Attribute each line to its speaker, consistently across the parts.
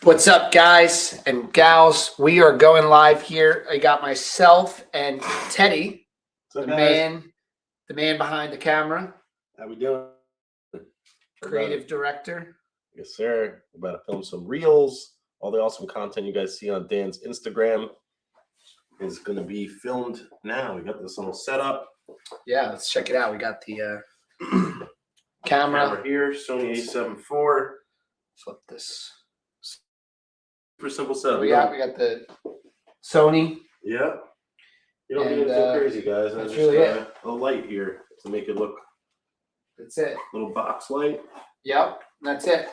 Speaker 1: What's up, guys and gals? We are going live here. I got myself and Teddy,
Speaker 2: What's
Speaker 1: the
Speaker 2: up, guys?
Speaker 1: man behind the camera,
Speaker 2: How we doing?
Speaker 1: creative director.
Speaker 2: Yes, sir. We're about to film some reels. All the awesome content you guys see on Dan's Instagram is going to be filmed now. We got this little setup.
Speaker 1: Yeah, let's check it out. We got the
Speaker 2: Camera
Speaker 1: camera.
Speaker 2: here, Sony A7 IV.
Speaker 1: Flip this.
Speaker 2: Super simple setup.
Speaker 1: We got the Sony.
Speaker 2: Yeah. You don't need
Speaker 1: And,
Speaker 2: anything crazy, guys. I
Speaker 1: that's
Speaker 2: just
Speaker 1: really
Speaker 2: got a light here to make it look
Speaker 1: That's it.
Speaker 2: little box light.
Speaker 1: Yep, that's it.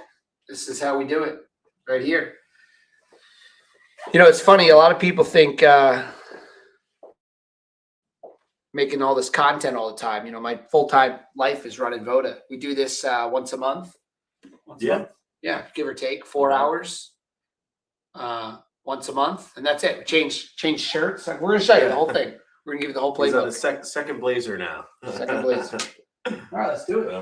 Speaker 1: This is how we do it right here. You know, it's funny. A lot of people think making all this content all the time. You know, my full-time life is running Voda. We do this once a month. Yeah, give or take 4 hours once a month, and that's it. We change shirts. We're gonna show you the whole thing. We're gonna give you the whole
Speaker 2: He's on
Speaker 1: playbook.
Speaker 2: the second blazer now.
Speaker 1: Second blazer. All right, let's do it.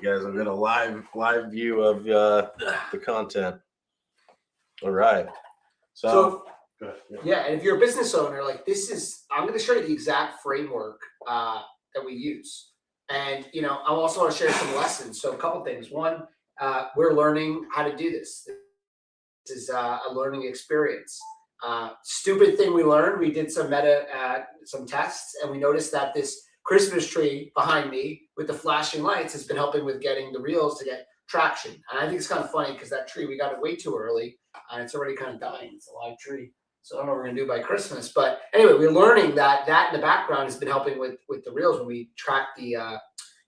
Speaker 2: You guys will get a live view of the content. All right. So go ahead.
Speaker 1: Yeah, and if you're a business owner, like this is, I'm going to show you the exact framework that we use. And, you know, I also want to share some lessons. So a couple things. One, we're learning how to do this. This is a learning experience. Stupid thing we learned, we did some some tests, and we noticed that this Christmas tree behind me with the flashing lights has been helping with getting the reels to get traction. And I think it's kind of funny because that tree, we got it way too early and it's already kind of dying. It's a live tree. So I don't know what we're gonna do by Christmas. But anyway, we're learning that in the background has been helping with the reels when we track the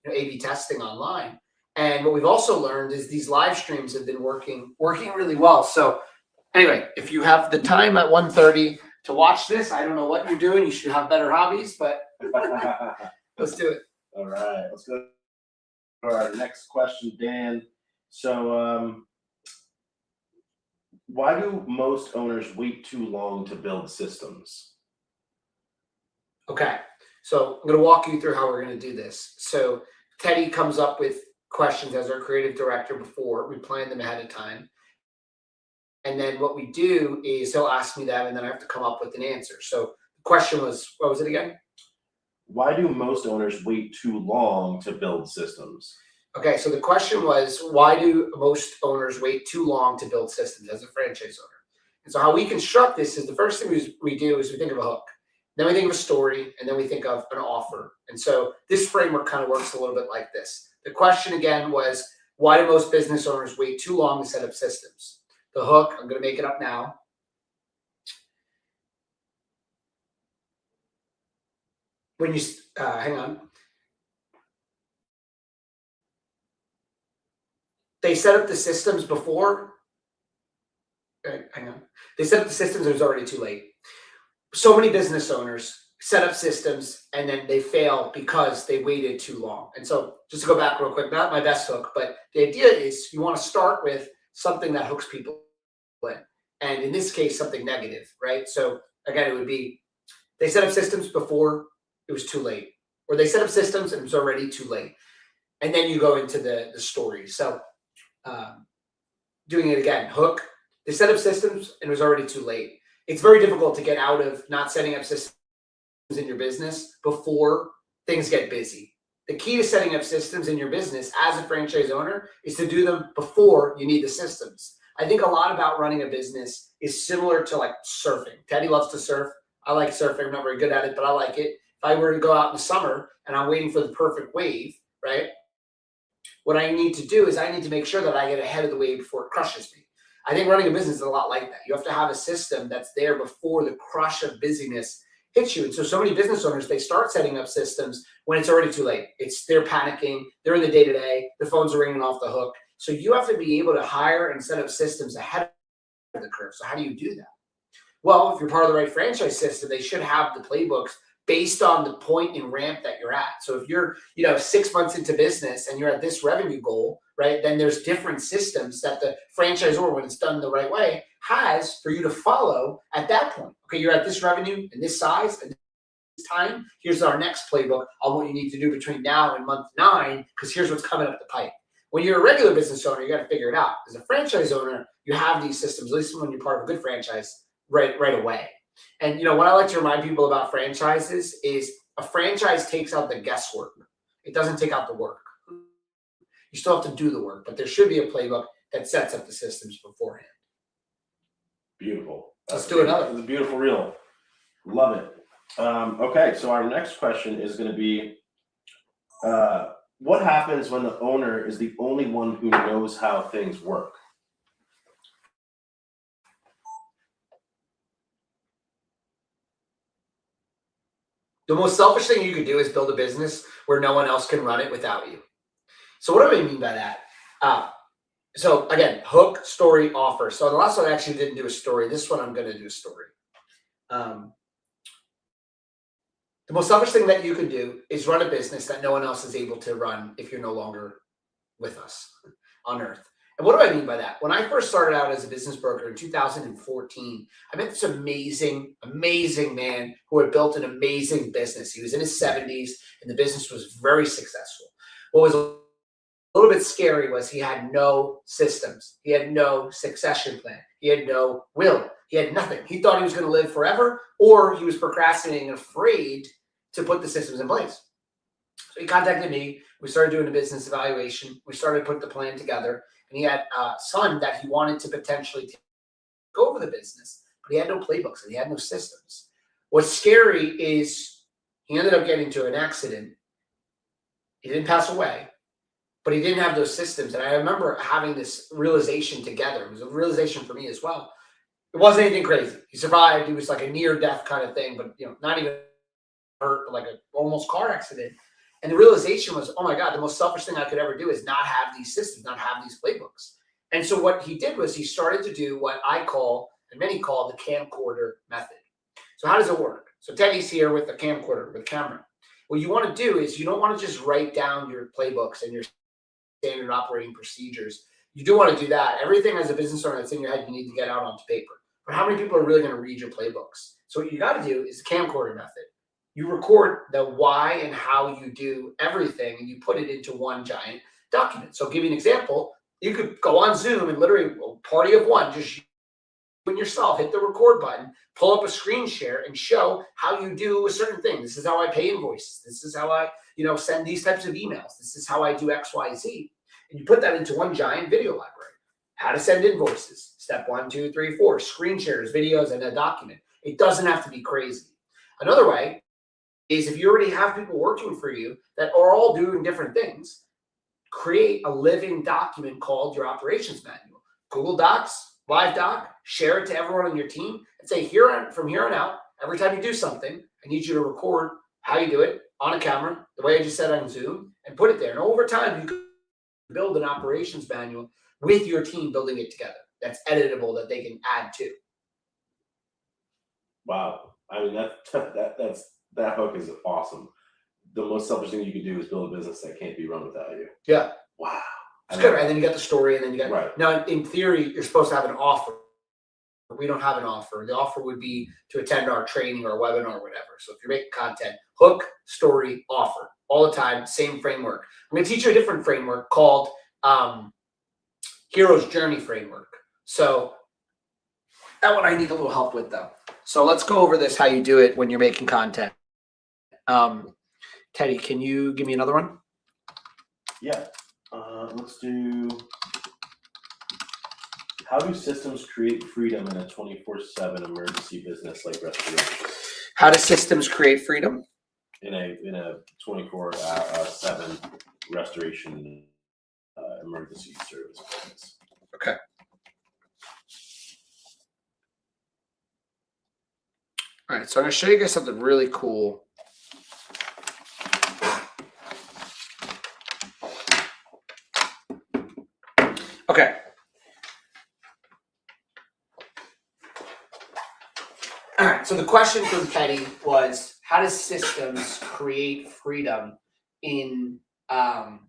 Speaker 1: A/B testing online. And what we've also learned is these live streams have been working really well. So anyway, if you have the time at 1:30 to watch this, I don't know what you're doing. You should have better hobbies, but let's do it.
Speaker 2: All right, let's go for our next question, Dan. So, why do most owners wait too long to build systems?
Speaker 1: Okay, so I'm going to walk you through how we're going to do this. So Teddy comes up with questions as our creative director before. We plan them ahead of time. And then what we do is he'll ask me that, and then I have to come up with an answer. So the question was, what was it again?
Speaker 2: Why do most owners wait too long to build systems?
Speaker 1: Okay, so the question was, why do most owners wait too long to build systems as a franchise owner? And so how we construct this is the first thing we do is we think of a hook. Then we think of a story, and then we think of an offer. And so this framework kind of works a little bit like this. The question again was, why do most business owners wait too long to set up systems? The hook, I'm going to make it up now. When you, hang on. They set up the systems before. Hang on. They set up the systems, it was already too late. So many business owners set up systems and then they fail because they waited too long. And so just to go back real quick, not my best hook, but the idea is you want to start with something that hooks people in. And in this case, something negative, right? So again, it would be they set up systems before it was too late, or they set up systems and it was already too late. And then you go into the story. So doing it again, hook, they set up systems and it was already too late. It's very difficult to get out of not setting up systems in your business before things get busy. The key to setting up systems in your business as a franchise owner is to do them before you need the systems. I think a lot about running a business is similar to like surfing. Teddy loves to surf. I like surfing. I'm not very good at it, but I like it. If I were to go out in the summer and I'm waiting for the perfect wave, right? What I need to do is I need to make sure that I get ahead of the wave before it crushes me. I think running a business is a lot like that. You have to have a system that's there before the crush of busyness hits you. And so many business owners, they start setting up systems when it's already too late. They're panicking. They're in the day-to-day. The phones are ringing off the hook. So you have to be able to hire and set up systems ahead of the curve. So how do you do that? Well, if you're part of the right franchise system, they should have the playbooks based on the point and ramp that you're at. So if you're, 6 months into business and you're at this revenue goal, right, then there's different systems that the franchisor, when it's done the right way, has for you to follow at that point. Okay, you're at this revenue and this size and this time. Here's our next playbook on what you need to do between now and month 9, because here's what's coming up the pipe. When you're a regular business owner, you got to figure it out. As a franchise owner, you have these systems, at least when you're part of a good franchise, right away. And what I like to remind people about franchises is a franchise takes out the guesswork. It doesn't take out the work. You still have to do the work, but there should be a playbook that sets up the systems beforehand.
Speaker 2: Beautiful.
Speaker 1: Let's do another.
Speaker 2: It's a beautiful reel. Love it. Okay, so our next question is going to be, what happens when the owner is the only one who knows how things work?
Speaker 1: The most selfish thing you could do is build a business where no one else can run it without you. So what do I mean by that? So again, hook, story, offer. So the last one I actually didn't do a story. This one I'm going to do a story. The most selfish thing that you can do is run a business that no one else is able to run if you're no longer with us on earth. And what do I mean by that? When I first started out as a business broker in 2014, I met this amazing, amazing man who had built an amazing business. He was in his 70s and the business was very successful. What was a little bit scary was he had no systems. He had no succession plan. He had no will. He had nothing. He thought he was going to live forever, or he was procrastinating, afraid to put the systems in place. So he contacted me. We started doing a business evaluation. We started putting the plan together. And he had a son that he wanted to potentially take over the business, but he had no playbooks and he had no systems. What's scary is he ended up getting into an accident. He didn't pass away, but he didn't have those systems. And I remember having this realization together. It was a realization for me as well. It wasn't anything crazy. He survived. He was like a near-death kind of thing, but not even hurt, but like an almost car accident. And the realization was, oh my God, the most selfish thing I could ever do is not have these systems, not have these playbooks. And so what he did was he started to do what I call, and many call, the camcorder method. So how does it work? So Teddy's here with the camcorder, with camera. What you want to do is you don't want to just write down your playbooks and your standard operating procedures. You do want to do that. Everything as a business owner that's in your head, you need to get out onto paper. But how many people are really going to read your playbooks? So what you got to do is the camcorder method. You record the why and how you do everything, and you put it into one giant document. So I'll give you an example. You could go on Zoom and literally a party of one, just you and yourself, hit the record button, pull up a screen share and show how you do a certain thing. This is how I pay invoices. This is how I, send these types of emails. This is how I do X, Y, Z. And you put that into one giant video library. How to send invoices. Step 1, 2, 3, 4. Screen shares, videos, and a document. It doesn't have to be crazy. Another way is if you already have people working for you that are all doing different things, create a living document called your operations manual. Google Docs, Live Doc, share it to everyone on your team and say, from here on out, every time you do something, I need you to record how you do it on a camera, the way I just said on Zoom, and put it there. And over time, you can build an operations manual with your team building it together. That's editable that they can add to.
Speaker 2: Wow. I mean, that hook is awesome. The most selfish thing you can do is build a business that can't be run without you.
Speaker 1: Yeah.
Speaker 2: Wow.
Speaker 1: It's good. And then you got the story, and then you got
Speaker 2: right.
Speaker 1: Now, in theory, you're supposed to have an offer. We don't have an offer. The offer would be to attend our training or webinar or whatever. So if you're making content, hook, story, offer, all the time, same framework. I'm going to teach you a different framework called Hero's Journey Framework. So that one I need a little help with, though. So let's go over this, how you do it when you're making content. Teddy, can you give me another one?
Speaker 2: Yeah. Let's do, how do systems create freedom in a 24/7 emergency business like restoration?
Speaker 1: How do systems create freedom?
Speaker 2: In a 24/7 restoration emergency service business.
Speaker 1: Okay. All right, so I'm going to show you guys something really cool. Okay. All right, so the question from Teddy was, how does systems create freedom in a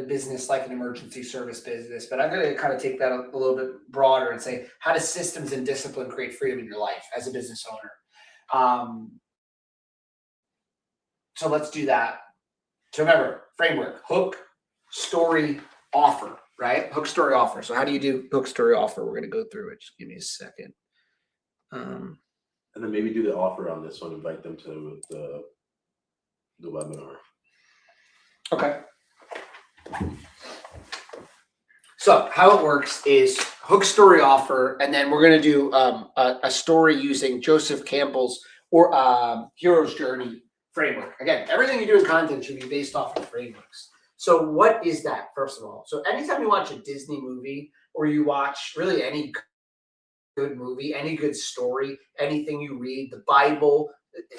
Speaker 1: business like an emergency service business? But I'm going to kind of take that a little bit broader and say, how does systems and discipline create freedom in your life as a business owner? So let's do that. So remember, framework, hook, story, offer. right? Hook, story, offer. So how do you do hook, story, offer? We're going to go through it. Just give me a second.
Speaker 2: And then maybe do the offer on this one, invite them to the webinar.
Speaker 1: Okay. So how it works is hook, story, offer, and then we're going to do a story using Joseph Campbell's or hero's journey framework. Again, everything you do in content should be based off of frameworks. So what is that, first of all? So anytime you watch a Disney movie or you watch really any good movie, any good story, anything you read, the Bible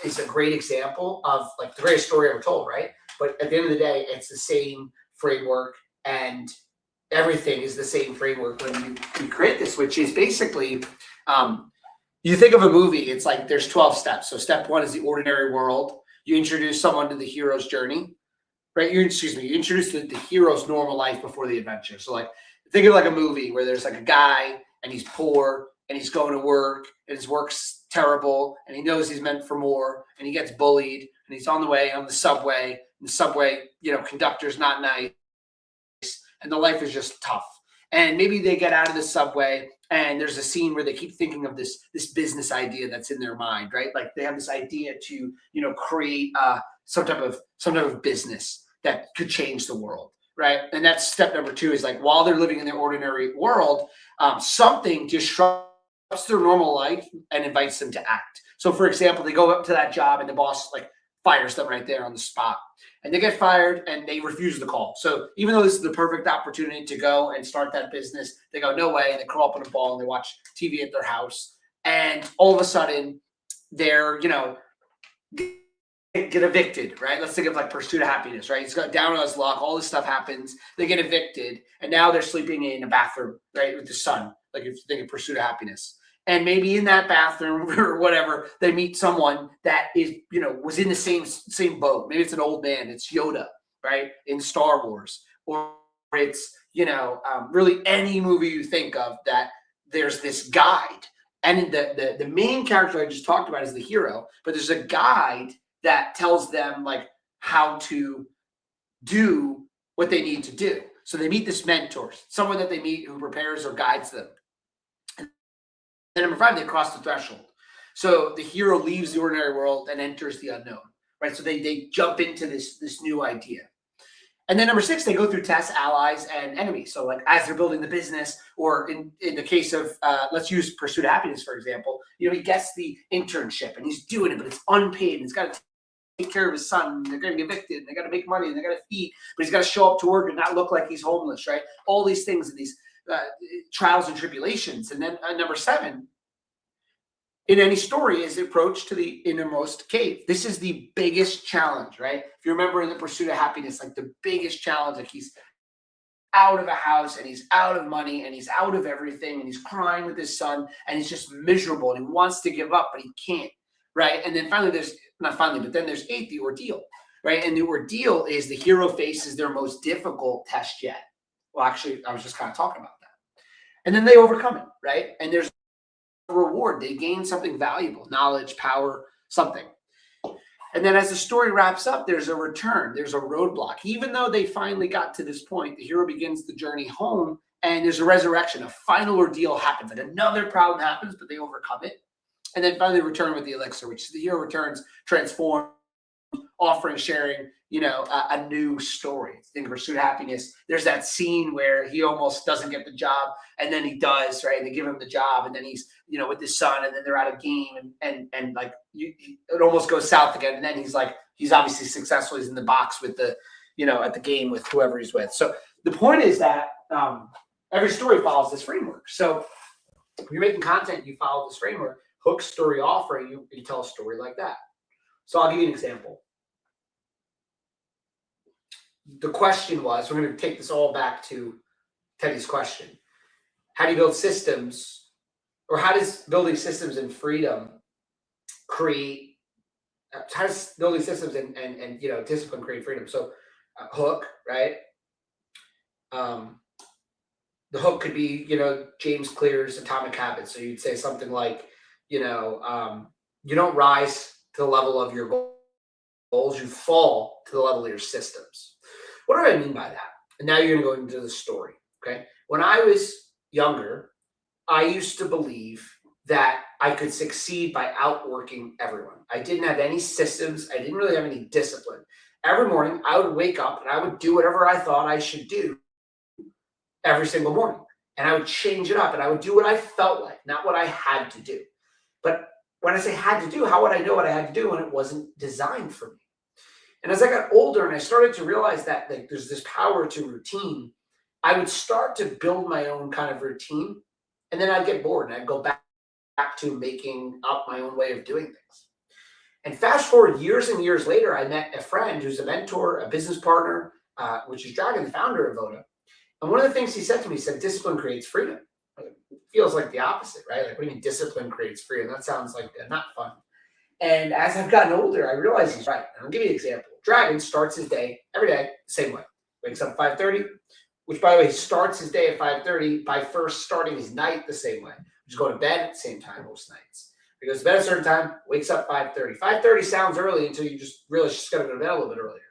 Speaker 1: is a great example of like the greatest story ever told, right? But at the end of the day, it's the same framework and everything is the same framework when you create this, which is basically, you think of a movie, it's like there's 12 steps. So step 1 is the ordinary world. You introduce someone to the hero's journey, right? You introduce the hero's normal life before the adventure. So like, think of like a movie where there's like a guy and he's poor and he's going to work and his work's terrible and he knows he's meant for more and he gets bullied and he's on the way on the subway and the subway, conductor's not nice and the life is just tough. And maybe they get out of the subway and there's a scene where they keep thinking of this business idea that's in their mind, right? Like they have this idea to, create some type of business that could change the world, right? And that's step number 2 is like while they're living in their ordinary world, something disrupts their normal life and invites them to act. So for example, they go up to that job and the boss like fires them right there on the spot. And they get fired and they refuse the call. So even though this is the perfect opportunity to go and start that business, they go, no way. And they curl up in a ball and they watch TV at their house. And all of a sudden they're, get evicted, right? Let's think of like Pursuit of Happiness, right? He's got down on his luck. All this stuff happens. They get evicted. And now they're sleeping in a bathroom, right? With the sun. Like if you think of Pursuit of Happiness. And maybe in that bathroom or whatever, they meet someone that is, was in the same boat. Maybe it's an old man. It's Yoda, right? In Star Wars. Or it's, really any movie you think of that there's this guide. And the main character I just talked about is the hero. But there's a guide that tells them like how to do what they need to do. So they meet this mentor, someone that they meet who prepares or guides them. And number 5, they cross the threshold. So the hero leaves the ordinary world and enters the unknown, right? So they jump into this new idea. And then number 6, they go through tests, allies, and enemies. So like as they're building the business, or in the case of, let's use Pursuit of Happiness, for example, he gets the internship and he's doing it, but it's unpaid and he's got to take care of his son. And they're going to get evicted and they got to make money and they got to feed, but he's got to show up to work and not look like he's homeless, right? All these things and these trials and tribulations. And then number 7, in any story, is the approach to the innermost cave. This is the biggest challenge, right? If you remember in the Pursuit of Happiness, like the biggest challenge, like he's out of a house and he's out of money and he's out of everything and he's crying with his son and he's just miserable and he wants to give up, but he can't, right? And then finally there's 8, the ordeal, right? And the ordeal is the hero faces their most difficult test yet. Well, actually, I was just kind of talking about that. And then they overcome it, right? And there's a reward. They gain something valuable, knowledge, power, something. And then as the story wraps up, there's a return. There's a roadblock. Even though they finally got to this point, the hero begins the journey home and there's a resurrection. A final ordeal happens. And another problem happens, but they overcome it. And then finally return with the elixir, which is the hero returns, transformed, offering, sharing, a new story. Think of Pursuit of Happiness. There's that scene where he almost doesn't get the job and then he does, right? And they give him the job and then he's, with his son and then they're at a game and like it almost goes south again. And then he's obviously successful. He's in the box with the, at the game with whoever he's with. So the point is that every story follows this framework. So if you're making content, you follow this framework. Hook, story, offer, you tell a story like that. So I'll give you an example. The question was, we're going to take this all back to Teddy's question. How do you build systems, or how does building systems and freedom create, how does building systems and discipline create freedom? So hook, right? The hook could be, James Clear's Atomic Habits. So you'd say something like, you don't rise to the level of your goals, you fall to the level of your systems. What do I mean by that? And now you're going to go into the story. Okay. When I was younger, I used to believe that I could succeed by outworking everyone. I didn't have any systems. I didn't really have any discipline. Every morning I would wake up and I would do whatever I thought I should do every single morning. And I would change it up and I would do what I felt like, not what I had to do. But when I say had to do, how would I know what I had to do when it wasn't designed for me? And as I got older and I started to realize that like there's this power to routine, I would start to build my own kind of routine, and then I'd get bored and I'd go back to making up my own way of doing things. And fast forward years and years later, I met a friend who's a mentor, a business partner, which is Dragon, the founder of Voda. And one of the things he said to me, he said, discipline creates freedom. It feels like the opposite, right? Like, what do you mean discipline creates freedom? That sounds like not fun. And as I've gotten older, I realize he's right. And I'll give you an example. Dragon starts his day every day the same way. Wakes up at 5:30, which, by the way, he starts his day at 5:30 by first starting his night the same way. Just go to bed at the same time most nights. He goes to bed at a certain time, wakes up 5:30. 5:30 sounds early until you just realize she's got to go to bed a little bit earlier.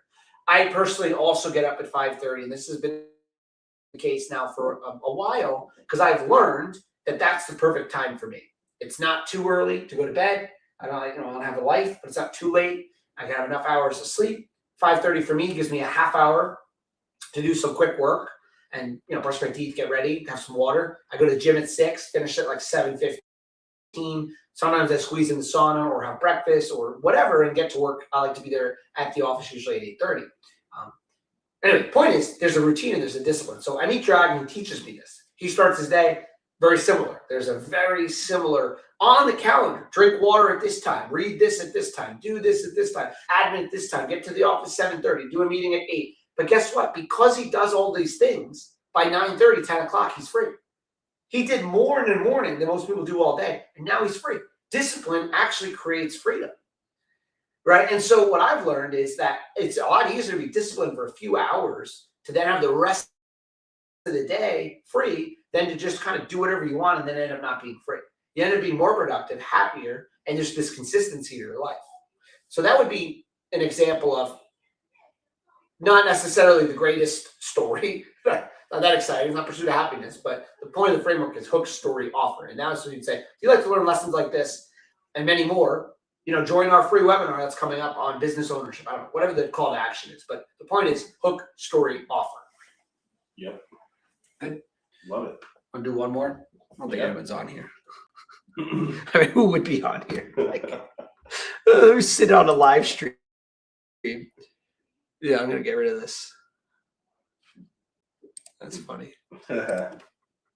Speaker 1: I personally also get up at 5:30, and this has been the case now for a while because I've learned that that's the perfect time for me. It's not too early to go to bed. I don't have a life, but it's not too late. I can have enough hours of sleep. 5:30 for me gives me a half hour to do some quick work and brush my teeth, get ready, have some water. I go to the gym at 6, finish at like 7:15. Sometimes I squeeze in the sauna or have breakfast or whatever and get to work. I like to be there at the office usually at 8:30. Anyway, the point is there's a routine and there's a discipline. So I meet Dragon, he teaches me this. He starts his day very similar. There's a very similar on the calendar. Drink water at this time, read this at this time, do this at this time, admin at this time, get to the office 7:30, do a meeting at 8. But guess what? Because he does all these things, by 9:30, 10 o'clock, he's free. He did more in the morning than most people do all day, and now he's free. Discipline actually creates freedom, right? And so what I've learned is that it's a lot easier to be disciplined for a few hours to then have the rest of the day free than to just kind of do whatever you want and then end up not being free. You end up being more productive, happier, and there's this consistency to your life. So that would be an example of not necessarily the greatest story, not that exciting, not pursuit of happiness, but the point of the framework is hook, story, offer. And now so you'd say, if you'd like to learn lessons like this and many more, join our free webinar that's coming up on business ownership. I don't know, whatever the call to action is. But the point is hook, story, offer.
Speaker 2: Yep.
Speaker 1: Good.
Speaker 2: Love it.
Speaker 1: Want to do one more? I don't think
Speaker 2: Yeah.
Speaker 1: anyone's on here. I mean, who would be on here? Like, who's sitting on a live stream? Yeah, I'm going to get rid of this. That's funny.